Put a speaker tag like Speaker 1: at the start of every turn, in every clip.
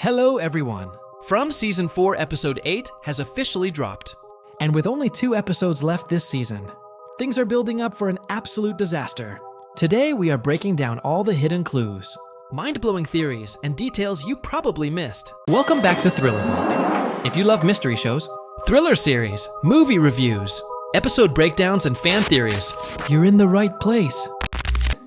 Speaker 1: Hello everyone! From Season 4 Episode 8 has officially dropped. And with only 2 episodes left this season, things are building up for an absolute disaster. Today we are breaking down all the hidden clues, mind-blowing theories, and details you probably missed. Welcome back to Thriller Vault. If you love mystery shows, thriller series, movie reviews, episode breakdowns, and fan theories, you're in the right place.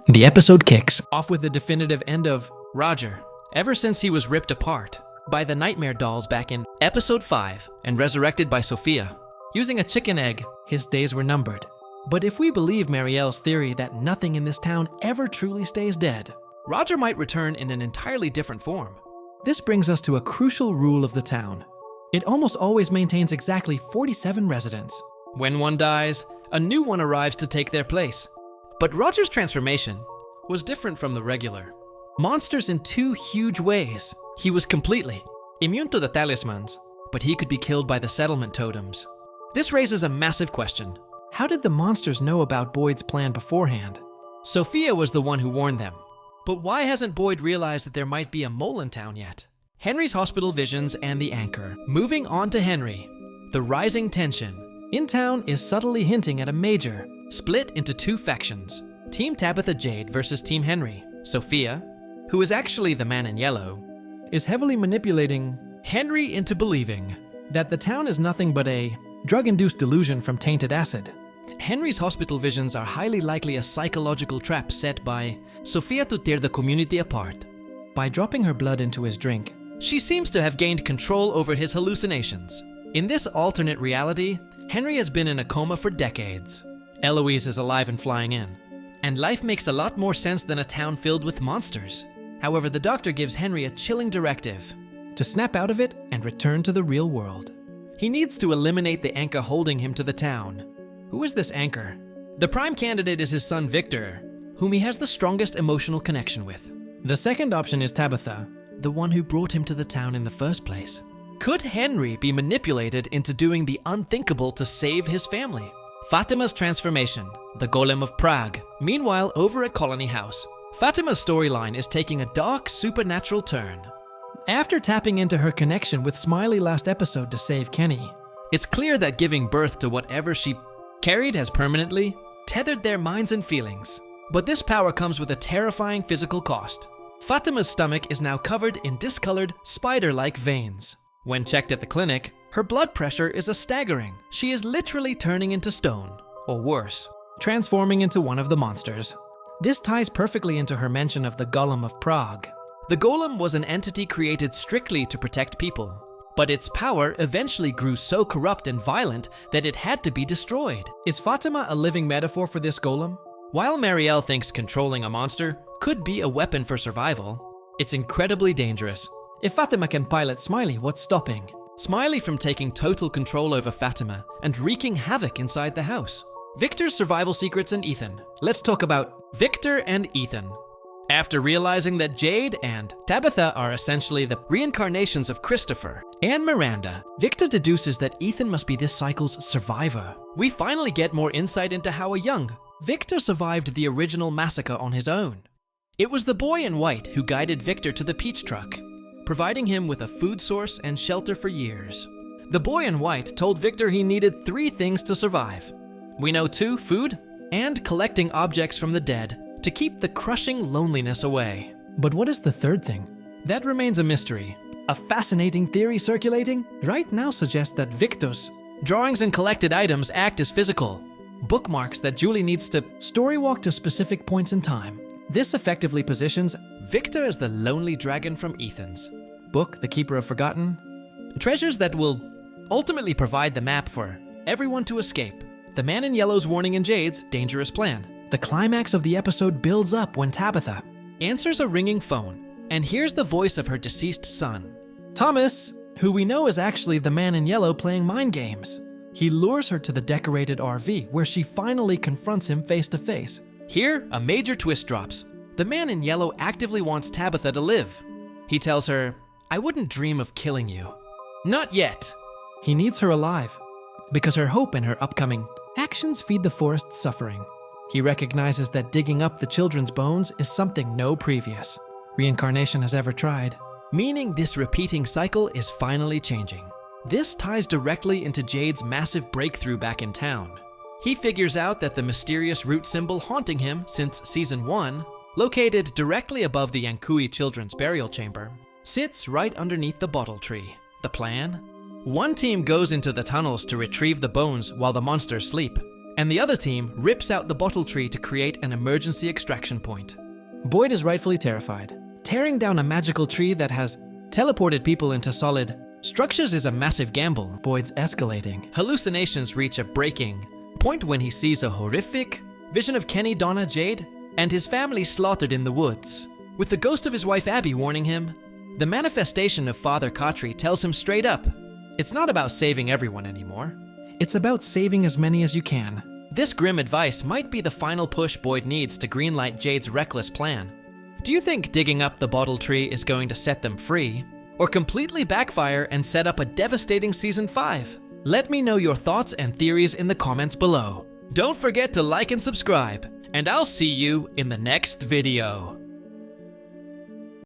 Speaker 1: The episode kicks off with the definitive end of Roger, ever since he was ripped apart by the nightmare dolls back in Episode 5 and resurrected by Sophia. Using a chicken egg, his days were numbered. But if we believe Marielle's theory that nothing in this town ever truly stays dead, Roger might return in an entirely different form. This brings us to a crucial rule of the town. It almost always maintains exactly 47 residents. When one dies, a new one arrives to take their place. But Roger's transformation was different from the regular monsters in 2 huge ways. He was completely immune to the talismans, but he could be killed by the settlement totems. This raises a massive question. How did the monsters know about Boyd's plan beforehand? Sophia was the one who warned them. But why hasn't Boyd realized that there might be a mole in town yet? Henry's hospital visions and the anchor. Moving on to Henry. The rising tension in town is subtly hinting at a major split into 2 factions. Team Tabitha Jade versus Team Henry. Sophia, who is actually the man in yellow, is heavily manipulating Henry into believing that the town is nothing but a drug-induced delusion from tainted acid. Henry's hospital visions are highly likely a psychological trap set by Sophia to tear the community apart. By dropping her blood into his drink, she seems to have gained control over his hallucinations. In this alternate reality, Henry has been in a coma for decades. Eloise is alive and flying in, and life makes a lot more sense than a town filled with monsters. However, the doctor gives Henry a chilling directive to snap out of it and return to the real world. He needs to eliminate the anchor holding him to the town. Who is this anchor? The prime candidate is his son Victor, whom he has the strongest emotional connection with. The second option is Tabitha, the one who brought him to the town in the first place. Could Henry be manipulated into doing the unthinkable to save his family? Fatima's transformation, the Golem of Prague. Meanwhile, over at Colony House, Fatima's storyline is taking a dark, supernatural turn. After tapping into her connection with Smiley last episode to save Kenny, it's clear that giving birth to whatever she carried has permanently tethered their minds and feelings. But this power comes with a terrifying physical cost. Fatima's stomach is now covered in discolored, spider-like veins. When checked at the clinic, her blood pressure is staggering. She is literally turning into stone, or worse, transforming into one of the monsters. This ties perfectly into her mention of the Golem of Prague. The Golem was an entity created strictly to protect people, but its power eventually grew so corrupt and violent that it had to be destroyed. Is Fatima a living metaphor for this Golem? While Marielle thinks controlling a monster could be a weapon for survival, it's incredibly dangerous. If Fatima can pilot Smiley, what's stopping Smiley from taking total control over Fatima and wreaking havoc inside the house? Victor's survival secrets and Ethan. Let's talk about Victor and Ethan. After realizing that Jade and Tabitha are essentially the reincarnations of Christopher and Miranda, Victor deduces that Ethan must be this cycle's survivor. We finally get more insight into how a young Victor survived the original massacre on his own. It was the boy in white who guided Victor to the peach truck, providing him with a food source and shelter for years. The boy in white told Victor he needed 3 things to survive. We know 2, food and collecting objects from the dead to keep the crushing loneliness away. But what is the third thing? That remains a mystery. A fascinating theory circulating right now suggests that Victor's drawings and collected items act as physical bookmarks that Julie needs to storywalk to specific points in time. This effectively positions Victor as the lonely dragon from Ethan's book, The Keeper of Forgotten. Treasures that will ultimately provide the map for everyone to escape. The man in yellow's warning and Jade's dangerous plan. The climax of the episode builds up when Tabitha answers a ringing phone and hears the voice of her deceased son, Thomas, who we know is actually the man in yellow playing mind games. He lures her to the decorated RV where she finally confronts him face to face. Here, a major twist drops. The man in yellow actively wants Tabitha to live. He tells her, "I wouldn't dream of killing you. Not yet." He needs her alive because her hope and her upcoming actions feed the forest's suffering. He recognizes that digging up the children's bones is something no previous reincarnation has ever tried. meaning this repeating cycle is finally changing. This ties directly into Jade's massive breakthrough back in town. He figures out that the mysterious root symbol haunting him since Season 1, located directly above the Yankui children's burial chamber, sits right underneath the bottle tree. The plan? One team goes into the tunnels to retrieve the bones while the monsters sleep, and the other team rips out the bottle tree to create an emergency extraction point. Boyd is rightfully terrified. Tearing down a magical tree that has teleported people into solid structures is a massive gamble. Boyd's escalating. Hallucinations reach a breaking point when he sees a horrific vision of Kenny, Donna, Jade, and his family slaughtered in the woods, with the ghost of his wife Abby warning him. The manifestation of Father Khatri tells him straight up, it's not about saving everyone anymore. It's about saving as many as you can. This grim advice might be the final push Boyd needs to greenlight Jade's reckless plan. Do you think digging up the bottle tree is going to set them free, or completely backfire and set up a devastating Season 5? Let me know your thoughts and theories in the comments below. Don't forget to like and subscribe, and I'll see you in the next video.